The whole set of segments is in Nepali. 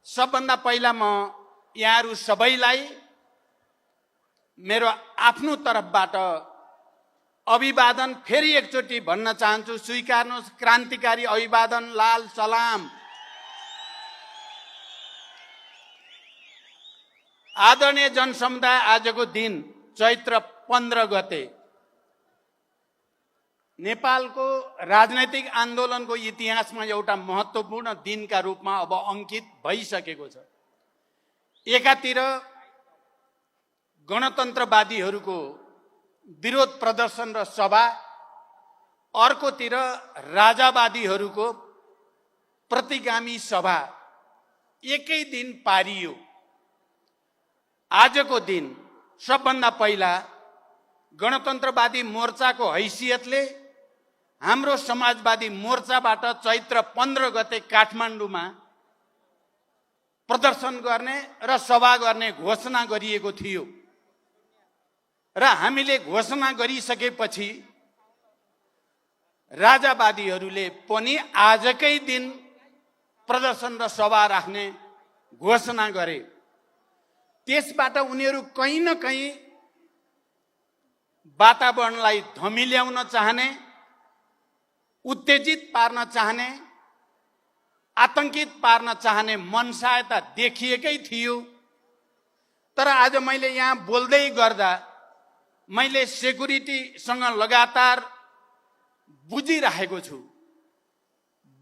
सबभन्दा पहिला म यहाँहरू सबैलाई मेरो आफ्नो तर्फबाट अभिवादन फेरि एकचोटि भन्न चाहन्छु। स्वीकार्नुहोस्, क्रान्तिकारी अभिवादन, लाल सलाम। आदरणीय जनसमुदाय, आजको दिन चैत्र 15 गते नेपालको राजनैतिक आन्दोलनको इतिहासमा एउटा महत्त्वपूर्ण दिनका रूपमा अब अंकित भइसकेको छ। एकातिर गणतन्त्रवादीहरूको विरोध प्रदर्शन र सभा, अर्कोतिर राजावादीहरूको प्रतिगामी सभा एकै दिन पारियो। आजको दिन सबभन्दा पहिला गणतन्त्रवादी मोर्चाको हैसियतले हाम्रो समाजवादी मोर्चाबाट चैत्र 15 गते काठमाडौँमा प्रदर्शन गर्ने र सभा गर्ने घोषणा गरिएको थियो र हामीले घोषणा गरिसकेपछि राजावादीहरूले पनि आजकै दिन प्रदर्शन र सभा राख्ने घोषणा गरे। त्यसबाट उनीहरू कहीँ न कहीँ वातावरणलाई धमिल्याउन चाहने, उत्तेजित पार्न चाहने, आतंकित पार्न चाहने मनसायता देखिएकै थियो। तर आज मैले यहाँ बोल्दै गर्दा मैले सेक्युरिटीसँग लगातार बुझिरहेको छु।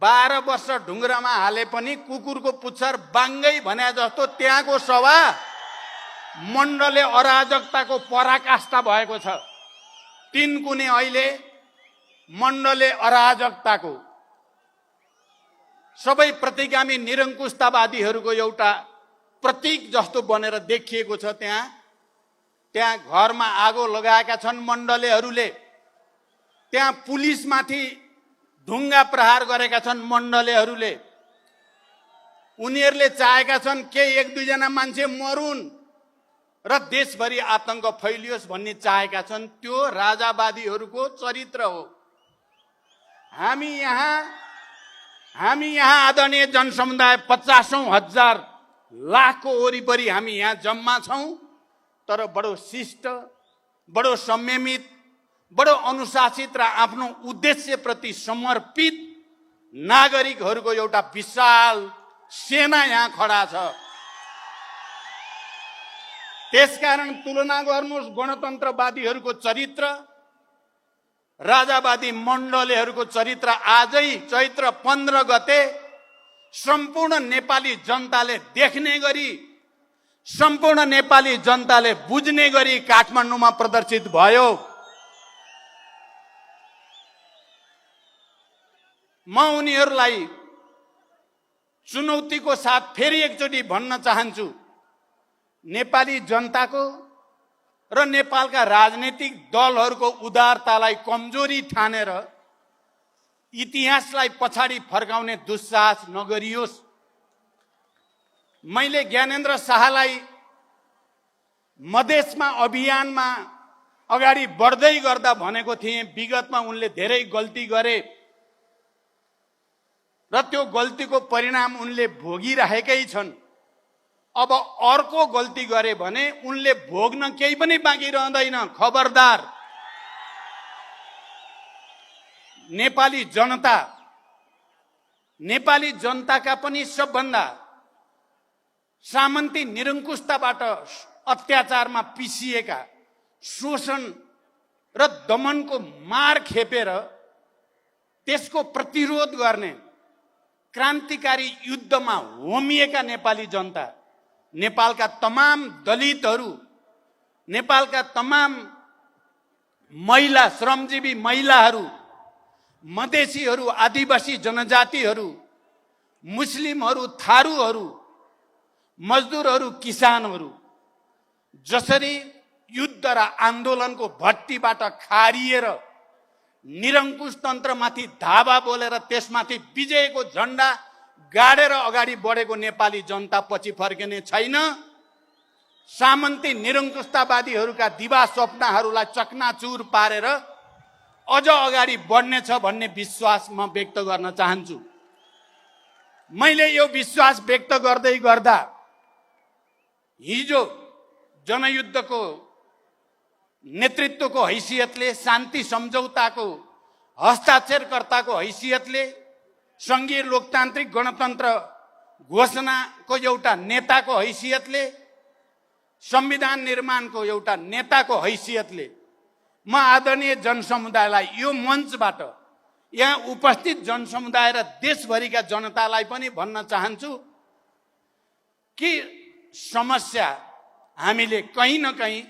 12 वर्ष ढुङ्ग्रामा हाले पनि कुकुरको पुच्छर बाङ्गै भने जस्तो त्यहाँको सभा मण्डले अराजकताको पराकाष्ठा भएको छ। तीनकुने अहिले मण्डले अराजकताको, सबै प्रतिगामी निरङ्कुशतावादीहरूको एउटा प्रतीक जस्तो बनेर देखिएको छ। त्यहाँ घरमा आगो लगाएका छन् मण्डलेहरूले, त्यहाँ पुलिसमाथि ढुङ्गा प्रहार गरेका छन् मण्डलेहरूले। उनीहरूले चाहेका छन् के 1-2 जना मान्छे मरुन् र देशभरि आतंक फैलियोस् भन्ने चाहेका छन्। त्यो राजावादीहरूको चरित्र हो। हामी यहाँ आदरणीय जनसमुदाय 50,000 लाखको वरिपरि हामी यहाँ जम्मा छौँ। तर बडो शिष्ट, बडो संयमित, बडो अनुशासित र आफ्नो उद्देश्यप्रति समर्पित नागरिकहरूको एउटा विशाल सेना यहाँ खडा छ। त्यसकारण तुलना गर्नुहोस् गणतन्त्रवादीहरूको चरित्र, राजावादी मण्डलेहरूको चरित्र। आजै चैत्र 15 गते सम्पूर्ण नेपाली जनताले देख्ने गरी, सम्पूर्ण नेपाली जनताले बुझ्ने गरी काठमाडौँमा प्रदर्शित भयो। म उनीहरूलाई चुनौतीको साथ फेरि एकचोटि भन्न चाहन्छु, नेपाली जनताको र नेपालका राजनीतिक दलहरूको उदारतालाई कमजोरी ठानेर इतिहासलाई पछाडि फर्काउने दुस्साहस नगरियोस्। मैले ज्ञानेन्द्र शाहलाई मधेसमा अभियानमा अगाडि बढ्दै गर्दा भनेको थिएँ, विगतमा उनले धेरै गल्ती गरे र त्यो गल्तीको परिणाम उनले भोगिरहेकै छन्। अब अर्को गल्ती गरे भने उनले भोग्न केही पनि बाँकी रहँदैन। खबरदार। नेपाली जनताका पनि सबभन्दा सामन्ती निरङ्कुशताबाट अत्याचारमा पिसिएका, शोषण र दमनको मार खेपेर त्यसको प्रतिरोध गर्ने क्रान्तिकारी युद्धमा होमिएका नेपाली जनता, नेपालका तमाम दलितहरू, नेपालका तमाम महिला, श्रमजीवी महिलाहरू, मधेसीहरू, आदिवासी जनजातिहरू, मुस्लिमहरू, थारूहरू, मजदुरहरू, किसानहरू जसरी युद्ध र आन्दोलनको भट्टीबाट खारिएर निरङ्कुश तन्त्रमाथि धावा बोलेर त्यसमाथि विजयको झण्डा गाडेर अगाडि बढेको नेपाली जनता पछि फर्किने छैन। सामन्ती निरङ्कुशतावादीहरूका दिवा स्वप्नहरूलाई चकनाचुर पारेर अझ अगाडि बढ्नेछ भन्ने विश्वास म व्यक्त गर्न चाहन्छु। मैले यो विश्वास व्यक्त गर्दै गर्दा हिजो जनयुद्धको नेतृत्वको हैसियतले, शान्ति सम्झौताको हस्ताक्षरकर्ताको हैसियतले, सङ्घीय लोकतान्त्रिक गणतन्त्र घोषणाको एउटा नेताको हैसियतले, संविधान निर्माणको एउटा नेताको हैसियतले म आदरणीय जनसमुदायलाई यो मञ्चबाट, यहाँ उपस्थित जनसमुदाय र देशभरिका जनतालाई पनि भन्न चाहन्छु कि समस्या हामीले कहीँ न कहीँ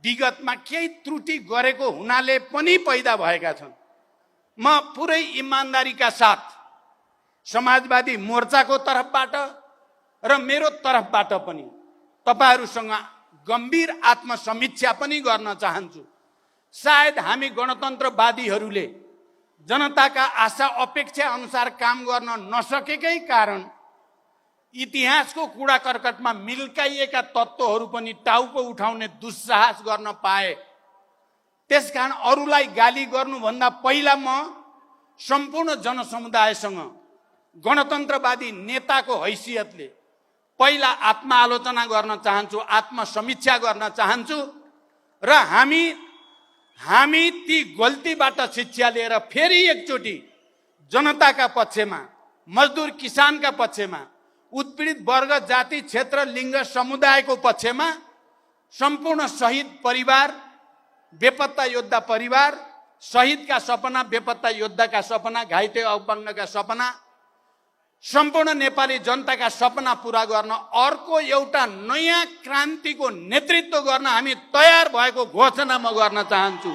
विगतमा केही त्रुटि गरेको हुनाले पनि पैदा भएका छन्। म पुरै इमानदारीका साथ समाजवादी मोर्चाको तर्फबाट र मेरो तर्फबाट पनि तपाईहरुसँग गम्भीर आत्मसमीक्षा पनि गर्न चाहन्छु। सायद हामी गणतन्त्रवादीहरूले जनताका आशा अपेक्षा अनुसार काम गर्न नसकेकै कारण इतिहासको कूडा कर्कटमा मिल्काइएका तत्त्वहरू पनि टाउको उठाउने दुस्साहस गर्न पाए। त्यसकारण अरूलाई गाली गर्नुभन्दा पहिला म सम्पूर्ण जनसमुदायसँग गणतन्त्रवादी नेताको हैसियतले पहिला आत्मआलोचना गर्न चाहन्छु, आत्मसमीक्षा गर्न चाहन्छु र हामी ती गल्तीबाट शिक्षा लिएर फेरि एकचोटि जनताका पक्षमा, मजदुर किसानका पक्षमा, उत्पीडित वर्ग, जाति, क्षेत्र, लिङ्ग, समुदायको पक्षमा, सम्पूर्ण शहीद परिवार, बेपत्ता योद्धा परिवार, शहीदका सपना, बेपत्ता योद्धाका सपना, घाइते अपङ्गका सपना, सम्पूर्ण नेपाली जनताका सपना पूरा गर्न अर्को एउटा नयाँ क्रान्तिको नेतृत्व गर्न हामी तयार भएको घोषणा म गर्न चाहन्छु।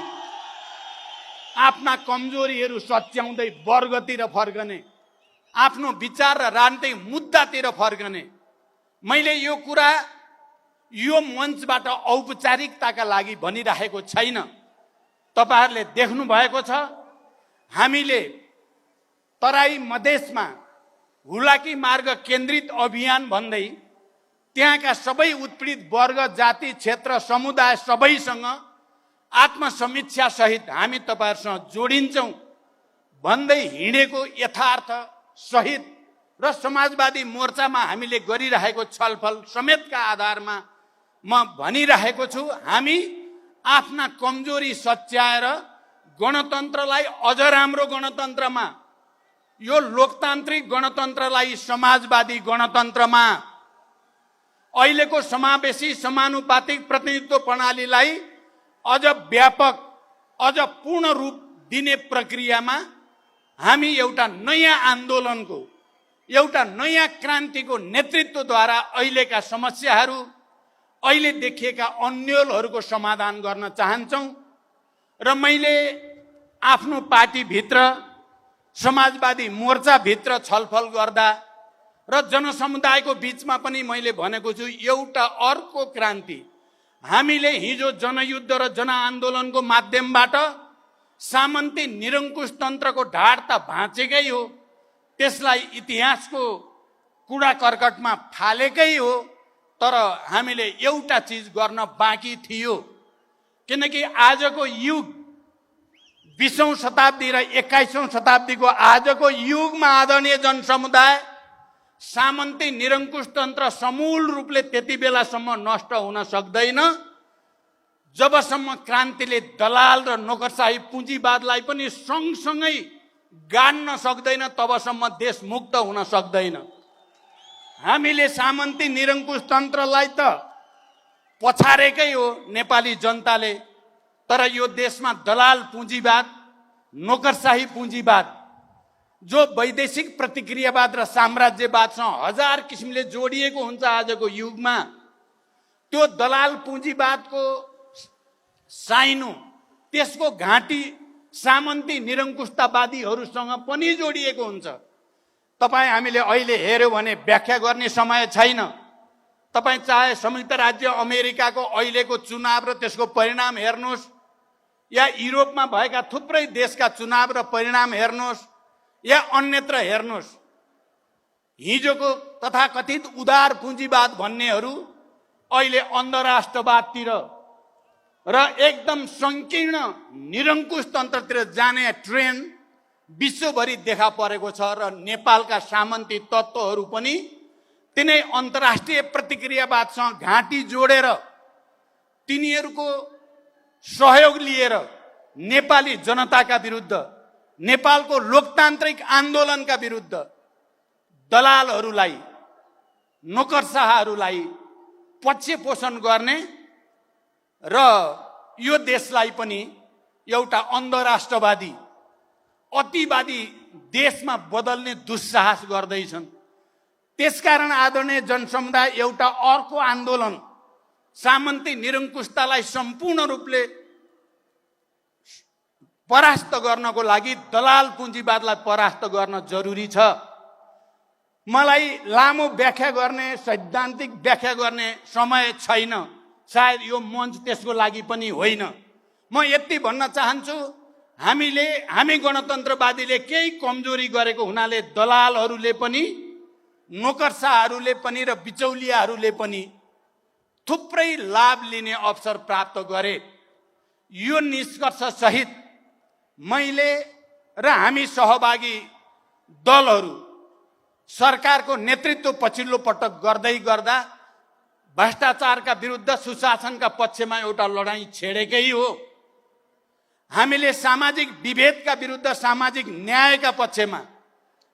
आफ्ना कमजोरीहरू सच्याउँदै वर्गतिर फर्कने, आफ्नो विचार र राजनीतिक मुद्दातिर फर्कने। मैले यो कुरा यो मञ्चबाट औपचारिकताका लागि भनिराखेको छैन। तपाईहरुले देख्नु भएको छ, हामीले तराई मधेसमा हुलाकी मार्ग केन्द्रित अभियान भन्दै त्यहाँका सबै उत्पीडित वर्ग, जाति, क्षेत्र, समुदाय सबैसँग आत्मसमीक्षा सहित हामी तपाईहरुसँग जोडिन्छौं भन्दै हिँडेको यथार्थ सहित र समाजवादी मोर्चामा हामीले गरिरहेको छलफल समेतका आधारमा म भनिरहेको छु, हामी आफ्ना कमजोरी सच्याएर गणतन्त्रलाई अझ राम्रो गणतन्त्रमा, यो लोकतान्त्रिक गणतन्त्रलाई समाजवादी गणतन्त्रमा, अहिलेको समावेशी समानुपातिक प्रतिनिधित्व प्रणालीलाई अझ व्यापक, अझ पूर्ण रूप दिने प्रक्रियामा हामी एउटा नयाँ आन्दोलनको, एउटा नयाँ क्रान्तिको नेतृत्वद्वारा अहिलेका समस्याहरू, अहिले देखिएका अन्योलहरूको समाधान गर्न चाहन्छौँ। र मैले आफ्नो पार्टीभित्र, समाजवादी मोर्चाभित्र छलफल गर्दा र जनसमुदायको बीचमा पनि मैले भनेको छु, एउटा अर्को क्रान्ति हामीले हिजो जनयुद्ध र जनआन्दोलनको माध्यमबाट सामन्ती निरङ्कुश तन्त्रको ढाड त भाँचेकै हो, त्यसलाई इतिहासको कूडा कर्कटमा फालेकै हो, तर हामीले एउटा चीज गर्न बाँकी थियो। किनकि आजको युग 20औं शताब्दी र 21औं शताब्दीको आजको युगमा आदरणीय जनसमुदाय, सामन्ती निरङ्कुश तन्त्र समूल रूपले त्यति बेलासम्म नष्ट हुन सक्दैन जबसम्म क्रान्तिले दलाल र नोकरशाही पुँजीवादलाई पनि सँगसँगै गाड्न सक्दैन, तबसम्म देश मुक्त हुन सक्दैन। हामीले सामन्ती निरङ्कुश तन्त्रलाई त पछारेकै हो नेपाली जनताले, तर यो देशमा दलाल पुँजीवाद, नोकरशाही पुँजीवाद, जो वैदेशिक प्रतिक्रियावाद र साम्राज्यवादसँग हजार किसिमले जोडिएको हुन्छ आजको युगमा, त्यो दलाल पुँजीवादको साइनो, त्यसको घाँटी सामन्ती निरङ्कुशतावादीहरूसँग पनि जोडिएको हुन्छ। तपाईँ हामीले अहिले हेर्यो भने व्याख्या गर्ने समय छैन। तपाईँ चाहे संयुक्त राज्य अमेरिकाको अहिलेको चुनाव र त्यसको परिणाम हेर्नुहोस्, या युरोपमा भएका थुप्रै देशका चुनाव र परिणाम हेर्नुहोस्, या अन्यत्र हेर्नुहोस्, हिजोको तथाकथित उदार पुँजीवाद भन्नेहरू अहिले अन्धराष्ट्रवादतिर र एकदम सङ्कीर्ण निरङ्कुश तन्त्रतिर जाने ट्रेन्ड विश्वभरि देखा परेको छ र नेपालका सामन्ती तत्त्वहरू पनि तिनै अन्तर्राष्ट्रिय प्रतिक्रियावादसँग घाँटी जोडेर तिनीहरूको सहयोग लिएर नेपाली जनताका विरुद्ध, नेपालको लोकतान्त्रिक आन्दोलनका विरुद्ध दलालहरूलाई, नोकरशाहहरूलाई पक्ष पोषण गर्ने र यो देशलाई पनि एउटा अन्धराष्ट्रवादी, अतिवादी देशमा बदल्ने दुस्साहस गर्दैछन्। त्यसकारण आदरणीय जनसमुदाय एउटा अर्को आन्दोलन, सामन्ती निरङ्कुशतालाई सम्पूर्ण रूपले परास्त गर्नको लागि दलाल पुँजीवादलाई परास्त गर्न जरुरी छ। मलाई लामो व्याख्या गर्ने, सैद्धान्तिक व्याख्या गर्ने समय छैन, सायद यो मञ्च त्यसको लागि पनि होइन। म यति भन्न चाहन्छु, हामी गणतन्त्रवादीले केही कमजोरी गरेको हुनाले दलालहरूले पनि, नोकरशाहहरूले पनि र बिचौलियाहरूले पनि थुप्रै लाभ लिने अवसर प्राप्त गरे। यो निष्कर्ष सहित मैले र हामी सहभागी दलहरू सरकारको नेतृत्व पछिल्लो पटक गर्दै गर्दा भ्रष्टाचारका विरुद्ध सुशासनका पक्षमा एउटा लडाईँ छेडेकै हो। हामीले सामाजिक विभेदका विरुद्ध सामाजिक न्यायका पक्षमा,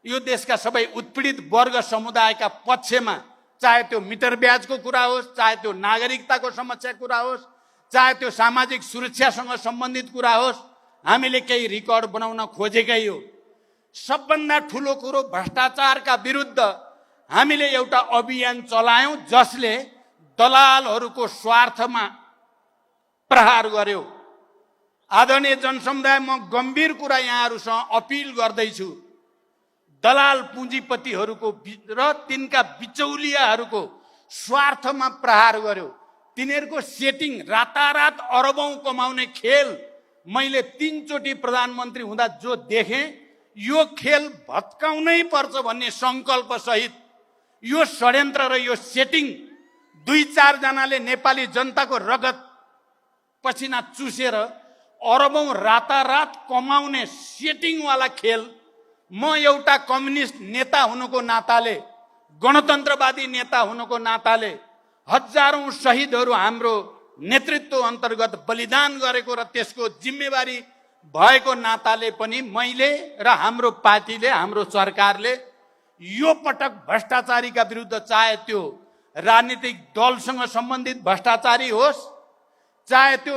यो देशका सबै उत्पीडित वर्ग समुदायका पक्षमा, चाहे त्यो मिटर ब्याजको कुरा होस्, चाहे त्यो नागरिकताको समस्या कुरा होस्, चाहे त्यो सामाजिक सुरक्षासँग सम्बन्धित कुरा होस्, हामीले केही रिकर्ड बनाउन खोजेकै हो। सबभन्दा ठुलो कुरो भ्रष्टाचारका विरुद्ध हामीले एउटा अभियान चलायौं जसले दलालहरूको स्वार्थमा प्रहार गर्यो। आदरणीय जनसमुदाय, म गम्भीर कुरा यहाँहरूसँग अपिल गर्दैछु, दलाल पुँजीपतिहरूको र तिनका बिचौलियाहरूको स्वार्थमा प्रहार गर्यो। तिनीहरूको सेटिङ, रातारात अरबौं कमाउने खेल मैले 3 चोटि प्रधानमन्त्री हुँदा जो देखेँ, यो खेल भत्काउनै पर्छ भन्ने सङ्कल्प सहित यो षड्यन्त्र र यो सेटिङ 2-4 जनाले नेपाली जनताको रगत पसिना चुसेर अरबौं रातारात कमाउने सेटिङवाला खेल, म एउटा कम्युनिस्ट नेता हुनुको नाताले, गणतन्त्रवादी नेता हुनुको नाताले, हजारौं शहीदहरू हाम्रो नेतृत्व अन्तर्गत बलिदान गरेको र त्यसको जिम्मेवारी भएको नाताले पनि मैले र हाम्रो पार्टीले, हाम्रो सरकारले यो पटक भ्रष्टाचारीका विरुद्ध, चाहे त्यो राजनीतिक दलसँग सम्बन्धित भ्रष्टाचारी होस्, चाहे त्यो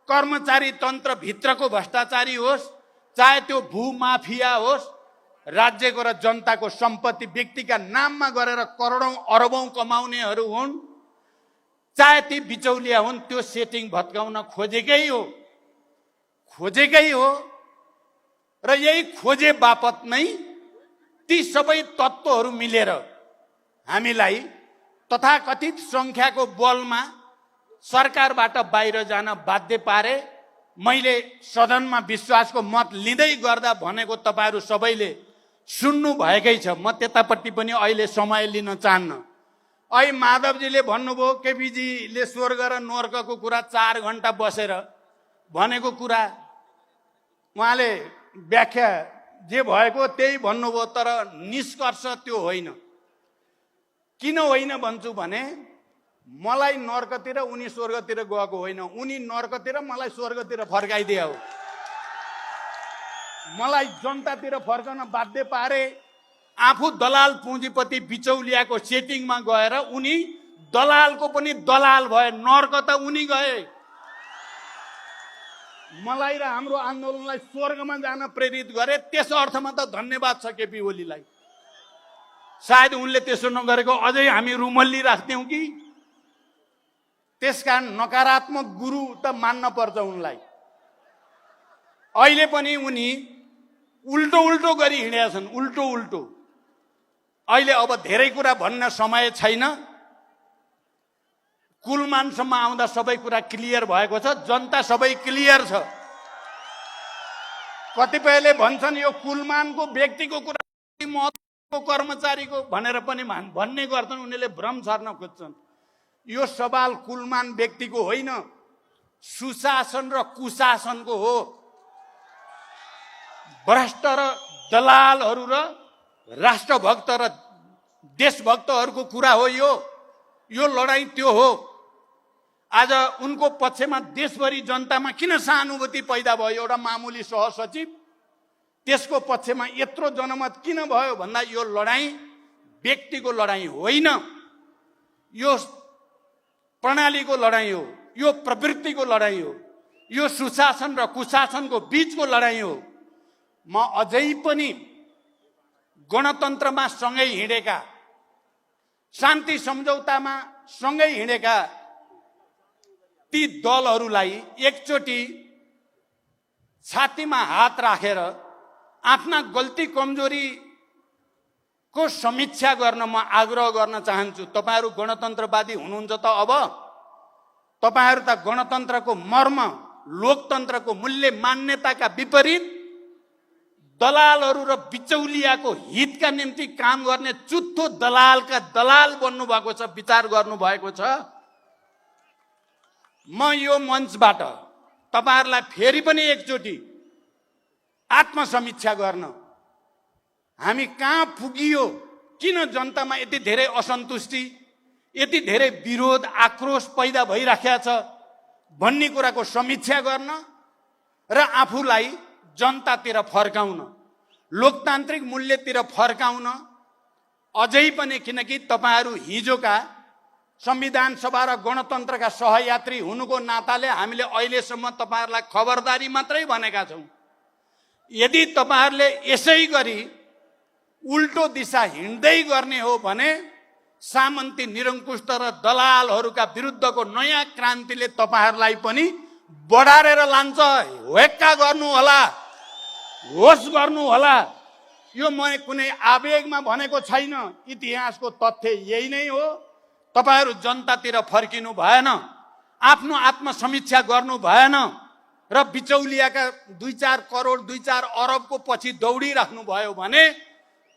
कर्मचारी तन्त्रभित्रको भ्रष्टाचारी होस्, चाहे त्यो भूमाफिया होस्, राज्यको र जनताको सम्पत्ति व्यक्तिका नाममा गरेर करोडौं अरबौं कमाउनेहरू हुन्, चाहे ती बिचौलिया हुन्, त्यो सेटिङ भत्काउन खोजेकै हो र यही खोजे बापत नै ती सबै तत्त्वहरू मिलेर हामीलाई तथाकथित संख्याको बलमा सरकारबाट बाहिर जान बाध्य पारे। मैले सदनमा विश्वासको मत लिँदै गर्दा भनेको तपाईहरू सबैले सुन्नु भएकै छ। म त्यतापट्टि पनि अहिले समय लिन चाहन्न। अहिले माधवजीले भन्नुभयो, केपीजीले स्वर्ग र नर्कको कुरा 4 घण्टा बसेर भनेको कुरा, उहाँले व्याख्या जे भएको त्यही भन्नुभयो, तर निष्कर्ष त्यो होइन। किन होइन भन्छु भने, मलाई नर्कतिर उनी स्वर्गतिर गएको होइन, उनी नर्कतिर मलाई स्वर्गतिर फर्काइदिए हो। मलाई जनतातिर फर्कन बाध्य पारे। आफू दलाल पुँजीपति बिचौलियाको सेटिङमा गएर उनी दलालको पनि दलाल भए, नर्क त उनी गए। मलाई र हाम्रो आन्दोलनलाई स्वर्गमा जान प्रेरित गरे, त्यस अर्थमा त धन्यवाद छ केपी ओलीलाई। सायद उनले त्यसो नगरेको अझै हामी रुमल्ली राख्थ्यौं कि। त्यसकारण नकारात्मक गुरु त मान्न पर्छ उनलाई। अहिले पनि उनी उल्टो गरी हिँडेका छन्, उल्टो। अहिले अब धेरै कुरा भन्न समय छैन। कुलमानसम्म आउँदा सबै कुरा क्लियर भएको छ, जनता सबै क्लियर छ। कतिपयले भन्छन् यो कुलमानको व्यक्तिको कुरा, महत्त्वको कर्मचारीको भनेर पनि भन्ने गर्छन्, उनीहरूले भ्रम छर्न खोज्छन्। यो सवाल कुलमान व्यक्तिको होइन, सुशासन र कुशासनको हो। भ्रष्ट र दलालहरू र राष्ट्रभक्त र देशभक्तहरूको कुरा हो। यो लडाईँ त्यो हो। आज उनको पक्षमा देशभरि जनतामा किन सहानुभूति पैदा भयो? एउटा मामुली सहसचिव, त्यसको पक्षमा यत्रो जनमत किन भयो भन्दा यो लडाईँ व्यक्तिको लडाईँ होइन, यो प्रणालीको लडाईँ हो, यो प्रवृत्तिको लडाईँ हो, यो सुशासन र कुशासनको बीचको लडाईँ हो। म अझै पनि गणतन्त्रमा सँगै हिँडेका, शान्ति सम्झौतामा सँगै हिँडेका ती दलहरूलाई एकचोटि छातीमा हात राखेर आफ्ना गल्ती कमजोरीको समीक्षा गर्न म आग्रह गर्न चाहन्छु। तपाईहरू गणतन्त्रवादी हुनुहुन्छ त अब तपाईहरू त गणतन्त्रको मर्म, लोकतन्त्रको मूल्य मान्यताका विपरीत दलालहरू र बिचौलियाको हितका निम्ति काम गर्ने चुत्थो दलालका दलाल बन्नु भएको छ, विचार गर्नु भएको छ। म यो मञ्चबाट तपाईहरुलाई फेरि पनि एकचोटि आत्मसमीक्षा गर्न, हामी कहाँ पुगियो, किन जनतामा यति धेरै असन्तुष्टि, यति धेरै विरोध, आक्रोश पैदा भइराखेको छ भन्ने कुराको समीक्षा गर्न र आफूलाई जनतातिर फर्काउन, लोकतान्त्रिक मूल्यतिर फर्काउन। अझै पनि किनकि तपाईहरू हिजोका संविधान सभा र गणतन्त्रका सहयात्री हुनुको नाताले हामीले अहिलेसम्म तपाईहरूलाई खबरदारी मात्रै भनेका छौँ। यदि तपाईहरूले यसै गरी उल्टो दिशा हिँड्दै गर्ने हो भने सामन्ती, निरङ्कुश र दलालहरूका विरुद्धको नयाँ क्रान्तिले तपाईहरूलाई पनि बढारेर लान्छ। वेक्का गर्नु होला, होस गर्नु होला। यो म कुनै आवेगमा भनेको छैन, इतिहासको तथ्य यही नै हो। तपाईहरू जनतातिर फर्किनु भएन, आफ्नो आत्मसमीक्षा गर्नु भएन र बिचौलियाका 2-4 करोड 2-4 अरबको पछि दौडिराख्नु भयो भने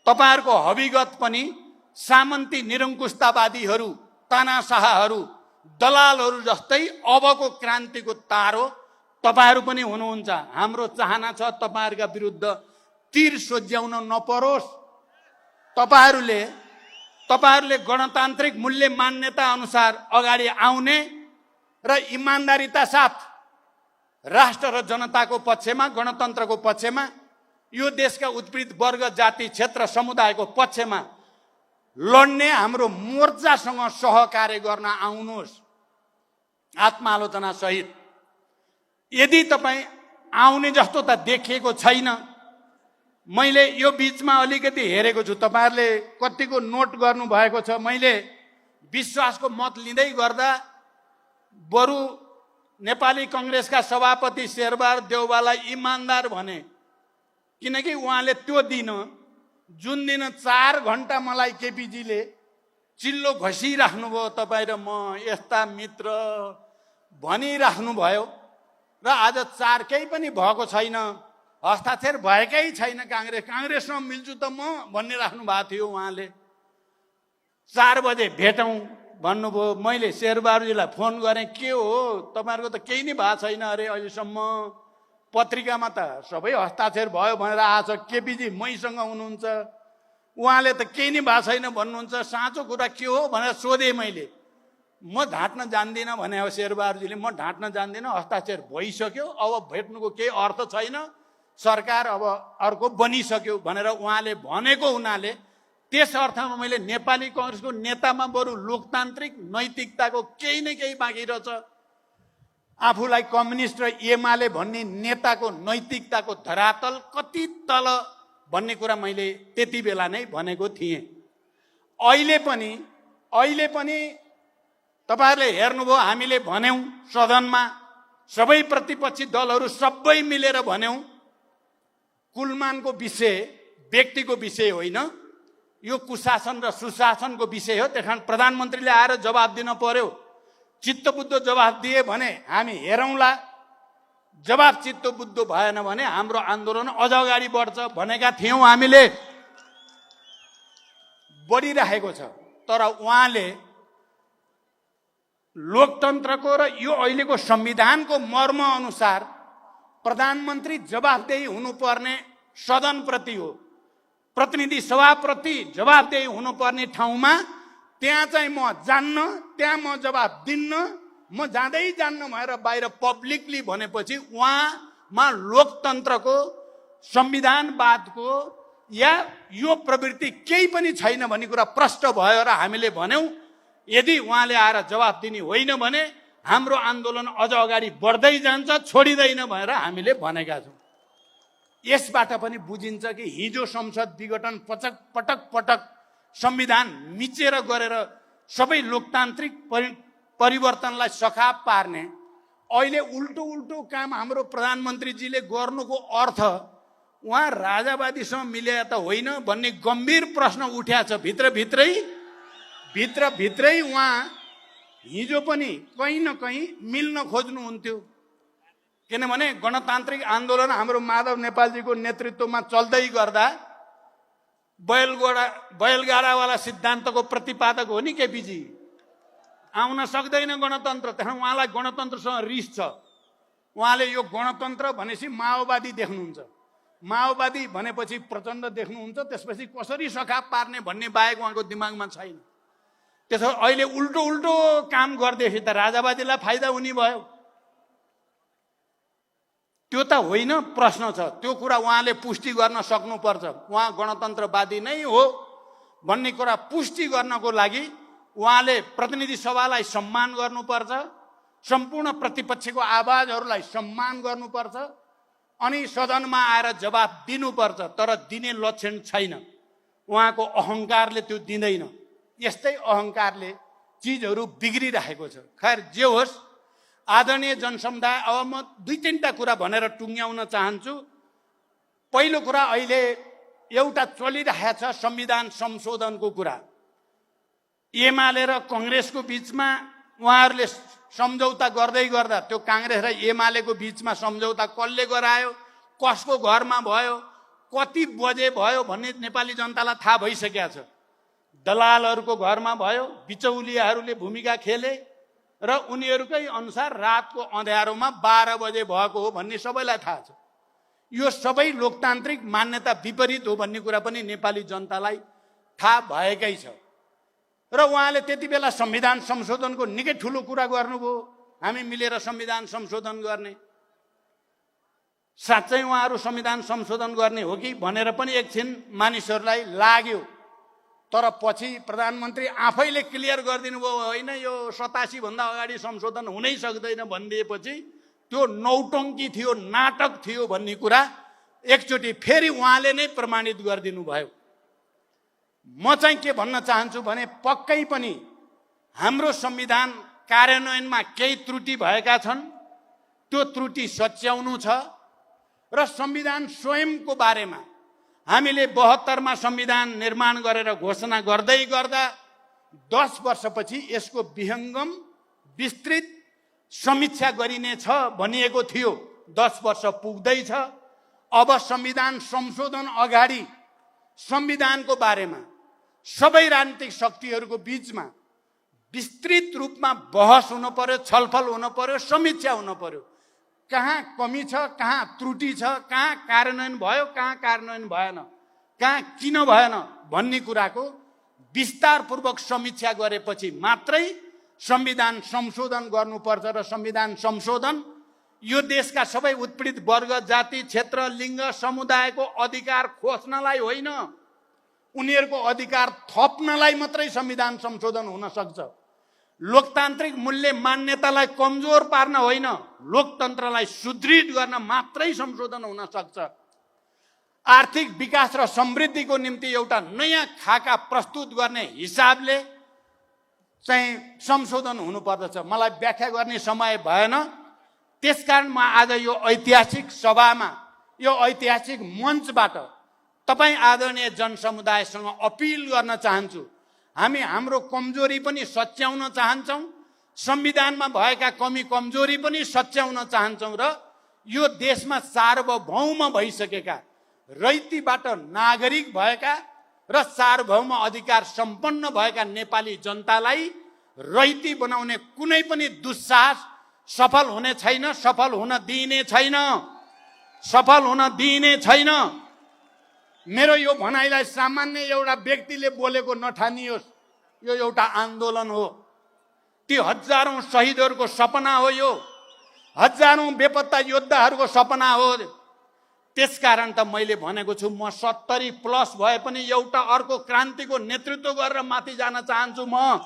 तपाईहरूको हविगत पनि सामन्ती, निरङ्कुशतावादीहरू, तानाशाहहरू, दलालहरू जस्तै अबको क्रान्तिको तारो तपाईहरू पनि हुनुहुन्छ। हाम्रो चाहना छ तपाईहरूका विरुद्ध तीर सोझ्याउन नपरोस्। तपाईहरूले गणतान्त्रिक मूल्य मान्यता अनुसार अगाडि आउने र इमान्दारिता साथ राष्ट्र र जनताको पक्षमा, गणतन्त्रको पक्षमा, यो देशका उत्पीडित वर्ग, जाति, क्षेत्र, समुदायको पक्षमा लड्ने हाम्रो मोर्चासँग सहकार्य गर्न आउनुहोस् आत्मालोचना सहित। यदि तपाईँ आउने जस्तो त देखिएको छैन। मैले यो बीचमा अलिकति हेरेको छु, तपाईहरूले कतिको नोट गर्नु भएको छ। मैले विश्वासको मत लिँदै गर्दा बरु नेपाली कङ्ग्रेसका सभापति शेरबहादुर देउवालाई इमान्दार भने, किनकि उहाँले त्यो दिन, जुन दिन 4 घण्टा मलाई केपीजीले चिल्लो घसिराख्नुभयो, तपाईँ र म यस्ता मित्र भनिराख्नुभयो र आज 4 केही पनि भएको छैन, हस्ताक्षर भएकै छैन, काङ्ग्रेससँग मिल्छु त म भन्ने राख्नु भएको थियो। उहाँले 4 बजे भेटौँ भन्नुभयो। मैले शेरबहादुरजीलाई फोन गरेँ, के हो तपाईँहरूको त केही नै भएको छैन अरे अहिलेसम्म, पत्रिकामा त सबै हस्ताक्षर भयो भनेर आछ, केपीजी मैसँग हुनुहुन्छ, उहाँले त केही नै भएको छैन भन्नुहुन्छ, साँचो कुरा के हो भनेर सोधेँ मैले। म ढाँट्न जान्दिनँ भने हो शेरबहादुरजीले, म ढाँट्न जान्दिनँ, हस्ताक्षर भइसक्यो, अब भेट्नुको केही अर्थ छैन, सरकार अब अर्को बनिसक्यो भनेर उहाँले भनेको हुनाले त्यस अर्थमा मैले नेपाली कङ्ग्रेसको नेतामा बरु लोकतान्त्रिक नैतिकताको केही न केही बाँकी रहेछ। आफूलाई कम्युनिस्ट र एमाले भन्ने नेताको नैतिकताको धरातल कति तल भन्ने कुरा मैले त्यति बेला नै भनेको थिएँ। अहिले पनि तपाईहरूले हेर्नुभयो, हामीले भन्यौँ सदनमा, सबै प्रतिपक्षी दलहरू सबै मिलेर भन्यौँ, कुलमानको विषय व्यक्तिको विषय होइन, यो कुशासन र सुशासनको विषय हो। त्यस कारण प्रधानमन्त्रीले आएर जवाब दिन पर्यो। चित्तबुद्ध जवाब दिए भने हामी हेरौँला, जवाब चित्तबुद्ध भएन भने हाम्रो आन्दोलन अझ अगाडि बढ्छ भनेका थियौँ। हामीले बढिरहेको छ, तर उहाँले लोकतन्त्रको र यो अहिलेको संविधानको मर्म अनुसार प्रधानमन्त्री जवाफदेही हुनुपर्ने सदनप्रति हो, प्रतिनिधि सभाप्रति जवाबदेही हुनुपर्ने ठाउँमा त्यहाँ चाहिँ म जान्न, त्यहाँ म जवाब दिन्न, म जाँदै जान्न भएर बाहिर पब्लिकली भनेपछि उहाँमा लोकतन्त्रको, संविधानवादको या यो प्रवृत्ति केही पनि छैन भन्ने कुरा प्रष्ट भयो र हामीले भन्यौँ यदि उहाँले आएर जवाब दिने होइन भने हाम्रो आन्दोलन अझ अगाडि बढ्दै जान्छ, छोडिँदैन भनेर हामीले भनेका छौँ। यसबाट पनि बुझिन्छ कि हिजो संसद विघटन पटक पटक संविधान मिचेर गरेर सबै लोकतान्त्रिक परिवर्तनलाई सखाप पार्ने अहिले उल्टो काम हाम्रो प्रधानमन्त्रीजीले गर्नुको अर्थ उहाँ राजावादीसँग मिले त होइन भन्ने गम्भीर प्रश्न उठ्याछ। भित्रभित्रै उहाँ हिजो पनि कहीँ न कहीँ मिल्न खोज्नुहुन्थ्यो। किनभने गणतान्त्रिक आन्दोलन हाम्रो माधव नेपालजीको नेतृत्वमा चल्दै गर्दा बैलगाडावाला सिद्धान्तको प्रतिपादक हो नि केपीजी, आउन सक्दैन गणतन्त्र। त्यहाँ उहाँलाई गणतन्त्रसँग रिस छ। उहाँले यो गणतन्त्र भनेपछि माओवादी देख्नुहुन्छ, माओवादी भनेपछि प्रचण्ड देख्नुहुन्छ, त्यसपछि कसरी सखाप पार्ने भन्ने बाहेक उहाँको दिमागमा छैन। त्यसो अहिले उल्टो काम गर्दैछ त राजावादीलाई फाइदा हुने भयो। त्यो त होइन, प्रश्न छ। त्यो कुरा उहाँले पुष्टि गर्न सक्नुपर्छ। उहाँ गणतन्त्रवादी नै हो भन्ने कुरा पुष्टि गर्नको लागि उहाँले प्रतिनिधि सभालाई सम्मान गर्नुपर्छ, सम्पूर्ण प्रतिपक्षको आवाजहरूलाई सम्मान गर्नुपर्छ अनि सदनमा आएर जवाब दिनुपर्छ। तर दिने लक्षण छैन, उहाँको अहङ्कारले त्यो दिँदैन। यस्तै अहङ्कारले चिजहरू बिग्रिरहेको छ। खैर जे होस्, आदरणीय जनसमुदाय, अब म दुई तीनटा कुरा भनेर टुङ्ग्याउन चाहन्छु। पहिलो कुरा, अहिले एउटा चलिरहेछ संविधान संशोधनको कुरा। एमाले र कङ्ग्रेसको बिचमा उहाँहरूले सम्झौता गर्दै गर्दा त्यो काङ्ग्रेस र एमालेको बिचमा सम्झौता कसले गरायो, कसको घरमा भयो, कति बजे भयो भन्ने नेपाली जनतालाई थाहा भइसकेको छ। दलालहरूको घरमा भयो, बिचौलियाहरूले भूमिका खेले र उनीहरूकै अनुसार रातको अँध्यारोमा 12 बजे भएको हो भन्ने सबैलाई थाहा छ। यो सबै लोकतान्त्रिक मान्यता विपरीत हो भन्ने कुरा पनि नेपाली जनतालाई थाहा भएकै छ। र उहाँले त्यति बेला संविधान संशोधनको निकै ठुलो कुरा गर्नुभयो, हामी मिलेर संविधान संशोधन गर्ने। साँच्चै उहाँहरू संविधान संशोधन गर्ने हो कि भनेर पनि एकछिन मानिसहरूलाई लाग्यो। तर पछि प्रधानमन्त्री आफैले क्लियर गरिदिनु भयो, होइन यो 87 भन्दा अगाडि संशोधन हुनै सक्दैन भनिदिएपछि त्यो नौटङ्की थियो, नाटक थियो भन्ने कुरा एकचोटि फेरि उहाँले नै प्रमाणित गरिदिनु भयो। म चाहिँ के भन्न चाहन्छु भने पक्कै पनि हाम्रो संविधान कार्यान्वयनमा केही त्रुटि भएका छन्, त्यो त्रुटि सच्याउनु छ। र संविधान स्वयंको बारेमा हामीले 72 मा संविधान निर्माण गरेर घोषणा गर्दै गर्दा 10 वर्षपछि यसको विहङ्गम विस्तृत समीक्षा गरिनेछ भनिएको थियो। 10 वर्ष पुग्दैछ। अब संविधान संशोधन अगाडि संविधानको बारेमा सबै राजनीतिक शक्तिहरूको बिचमा विस्तृत रूपमा बहस हुनु पर्यो, छलफल हुनु पर्यो, समीक्षा हुनु पर्यो। कहाँ कमी छ, कहाँ त्रुटि छ, कहाँ कार्यान्वयन भयो, कहाँ कार्यान्वयन भएन, कहाँ किन भएन भन्ने कुराको विस्तारपूर्वक समीक्षा गरेपछि मात्रै संविधान संशोधन गर्नुपर्छ। र संविधान संशोधन यो देशका सबै उत्पीडित वर्ग, जाति, क्षेत्र, लिङ्ग, समुदायको अधिकार खोज्नलाई होइन, उनीहरूको अधिकार थप्नलाई मात्रै संविधान संशोधन हुन सक्छ। लोकतान्त्रिक मूल्य मान्यतालाई कमजोर पार्न होइन, लोकतन्त्रलाई सुदृढ गर्न मात्रै संशोधन हुन सक्छ। आर्थिक विकास र समृद्धिको निम्ति एउटा नयाँ खाका प्रस्तुत गर्ने हिसाबले चाहिँ संशोधन हुनुपर्दछ। मलाई व्याख्या गर्ने समय भएन, त्यसकारण म आज यो ऐतिहासिक सभामा, यो ऐतिहासिक मञ्चबाट तपाईँ आदरणीय जनसमुदायसँग अपिल गर्न चाहन्छु। हामी हाम्रो कमजोरी पनि सच्याउन चाहन्छौँ, संविधानमा भएका कमी कमजोरी पनि सच्याउन चाहन्छौँ र यो देशमा सार्वभौम भइसकेका, रैतीबाट नागरिक भएका र सार्वभौम अधिकार सम्पन्न भएका नेपाली जनतालाई रैती बनाउने कुनै पनि दुस्साहस सफल हुने छैन, सफल हुन दिइने छैन, सफल हुन दिइने छैन। मेरो यो भनाइलाई सामान्य एउटा व्यक्तिले बोलेको नठानियोस्। यो एउटा आन्दोलन हो। ती हजारौं शहीदहरूको सपना हो। यो हजारौं बेपत्ता योद्धाहरूको सपना हो। त्यसकारण त मैले भनेको छु, म 70+ भए पनि एउटा अर्को क्रान्तिको नेतृत्व गरेर माथि जान चाहन्छु। म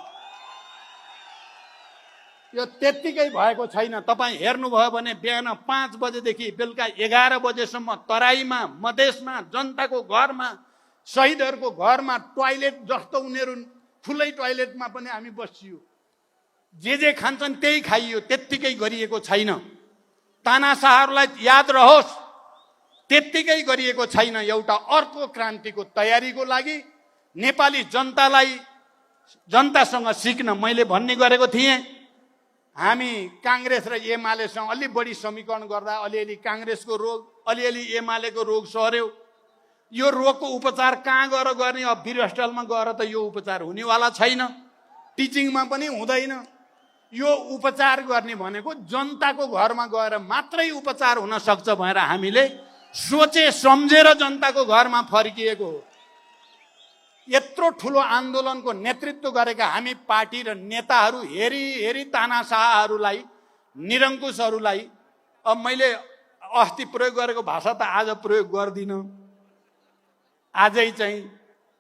यो त्यत्तिकै भएको छैन। तपाईँ हेर्नुभयो भने बिहान 5 बजेदेखि बेलुका 11 बजेसम्म तराईमा, मधेसमा, जनताको घरमा, शहीदहरूको घरमा टोयलेट जस्तो उनीहरू खुलै टोयलेटमा पनि हामी बसियो। जे खान्छन् त्यही खाइयो। त्यत्तिकै गरिएको छैन। तानाशाहहरूलाई याद रहोस्, त्यत्तिकै गरिएको छैन। एउटा अर्को क्रान्तिको तयारीको लागि नेपाली जनतासँग सिक्न मैले भन्ने गरेको थिएँ। हामी काङ्ग्रेस र एमालेसँग अलि बढी समीकरण गर्दा अलिअलि काङ्ग्रेसको रोग, अलिअलि एमालेको रोग सर्यो। यो रोगको उपचार कहाँ गएर गर्ने? अब वीर हस्पिटलमा गएर त यो उपचार हुनेवाला छैन। टिचिङमा पनि हुँदैन। यो उपचार गर्ने भनेको जनताको घरमा गएर मात्रै उपचार हुन सक्छ भनेर हामीले सोचे सम्झेर जनताको घरमा फर्किएको हो। यत्रो ठुलो आन्दोलनको नेतृत्व गरेका हामी पार्टी र नेताहरू हेरी तानाशाहहरूलाई, निरङ्कुशहरूलाई, अब मैले अस्ति प्रयोग गरेको भाषा त आज प्रयोग गर्दिनँ। आजै चाहिँ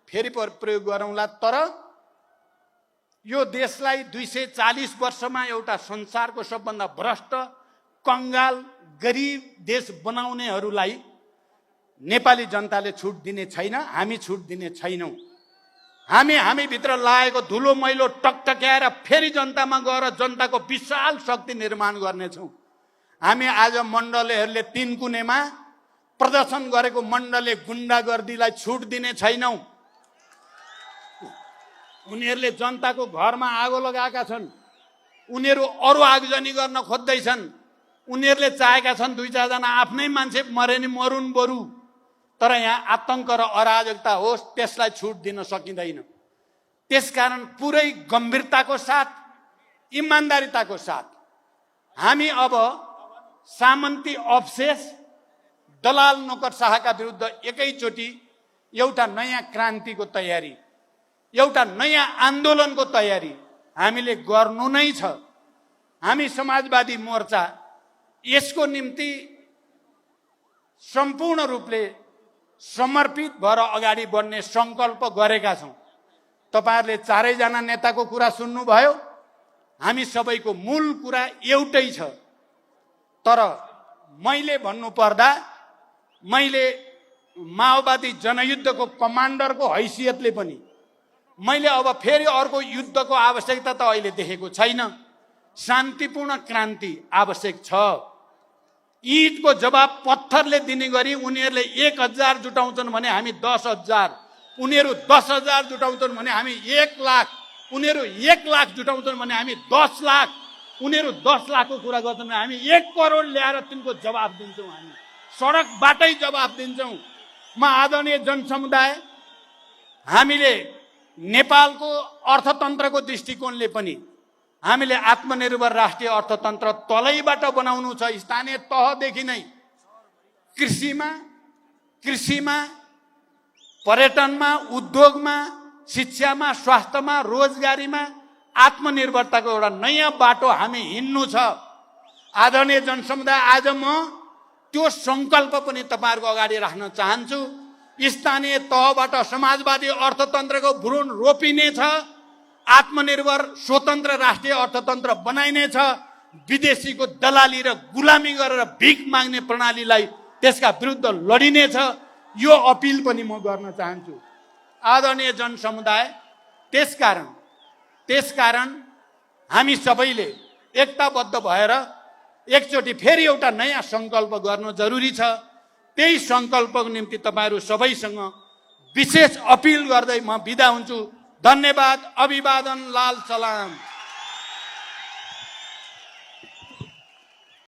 फेरि प्रयोग गरौँला। तर यो देशलाई 240 वर्षमा एउटा संसारको सबभन्दा भ्रष्ट, कङ्गाल, गरिब देश बनाउनेहरूलाई नेपाली जनताले छुट दिने छैन। हामी छुट दिने छैनौँ। हामी भित्र लागेको धुलो मैलो टकटक्याएर फेरि जनतामा गएर जनताको विशाल शक्ति निर्माण गर्नेछौँ। हामी आज मण्डलेहरूले 3 कुनेमा प्रदर्शन गरेको मण्डले गुण्डागर्दीलाई छुट दिने छैनौँ। उनीहरूले जनताको घरमा आगो लगाएका छन्। उनीहरू अरू आगजनी गर्न खोज्दैछन्। उनीहरूले चाहेका छन् 2-4 जना आफ्नै मान्छे मरे नि मरुन् बरु, तर यहाँ आतंक र अराजकता होस्, त्यसलाई छुट दिन सकिँदैन। त्यसकारण पुरै गम्भीरताको साथ, इमान्दारिताको साथ हामी अब सामन्ती अवशेष, दलाल नोकरशाहका विरुद्ध एकैचोटि एउटा नयाँ क्रान्तिको तयारी, एउटा नयाँ आन्दोलनको तयारी हामीले गर्नु नै छ। हामी समाजवादी मोर्चा यसको निम्ति सम्पूर्ण रूपले समर्पित भएर अगाडि बढ्ने संकल्प गरेका छौँ। तपाईहरुले 4 जना नेताको कुरा सुन्नुभयो। हामी सबैको मूल कुरा एउटै छ। तर मैले भन्नु पर्दा, मैले माओवादी जनयुद्धको कमान्डरको हैसियतले पनि मैले अब फेरि अर्को युद्धको आवश्यकता त अहिले देखेको छैन। शान्तिपूर्ण क्रान्ति आवश्यक छ। ईदको जवाब पत्थरले दिने गरी उनीहरूले 1000 जुटाउँछन् भने हामी 10,000, उनीहरू 10,000 जुटाउँछन् भने हामी 1 लाख, उनीहरू 1 लाख जुटाउँछन् भने हामी 10 लाख, उनीहरू 10 लाखको कुरा गर्छन् भने हामी 1 करोड ल्याएर तिनको जवाब दिन्छौँ। हामी सडकबाटै जवाब दिन्छौँ। म आदरणीय जनसमुदाय, हामीले नेपालको अर्थतन्त्रको दृष्टिकोणले पनि हामीले आत्मनिर्भर राष्ट्रिय अर्थतन्त्र तलैबाट बनाउनु छ। स्थानीय तहदेखि नै कृषिमा, पर्यटनमा, उद्योगमा, शिक्षामा, स्वास्थ्यमा, रोजगारीमा आत्मनिर्भरताको एउटा नयाँ बाटो हामी हिँड्नु छ। आदरणीय जनसमुदाय, आज म त्यो संकल्प पनि तपाईहरुको अगाडि राख्न चाहन्छु। स्थानीय तहबाट समाजवादी अर्थतन्त्रको भ्रूण रोपिनेछ। आत्मनिर्भर स्वतन्त्र राष्ट्रिय अर्थतन्त्र बनाइनेछ। विदेशीको दलाली र गुलामी गरेर भिख माग्ने प्रणालीलाई त्यसका विरुद्ध लडिनेछ। यो अपिल पनि म गर्न चाहन्छु। आदरणीय जनसमुदाय, त्यसकारण हामी सबैले एकताबद्ध भएर एकचोटि फेरि एउटा नयाँ संकल्प गर्नु जरुरी छ। त्यही संकल्पको निम्ति तपाईहरु सबैसँग विशेष अपिल गर्दै म बिदा हुन्छु। धन्यवाद। अभिवादन। लाल सलाम।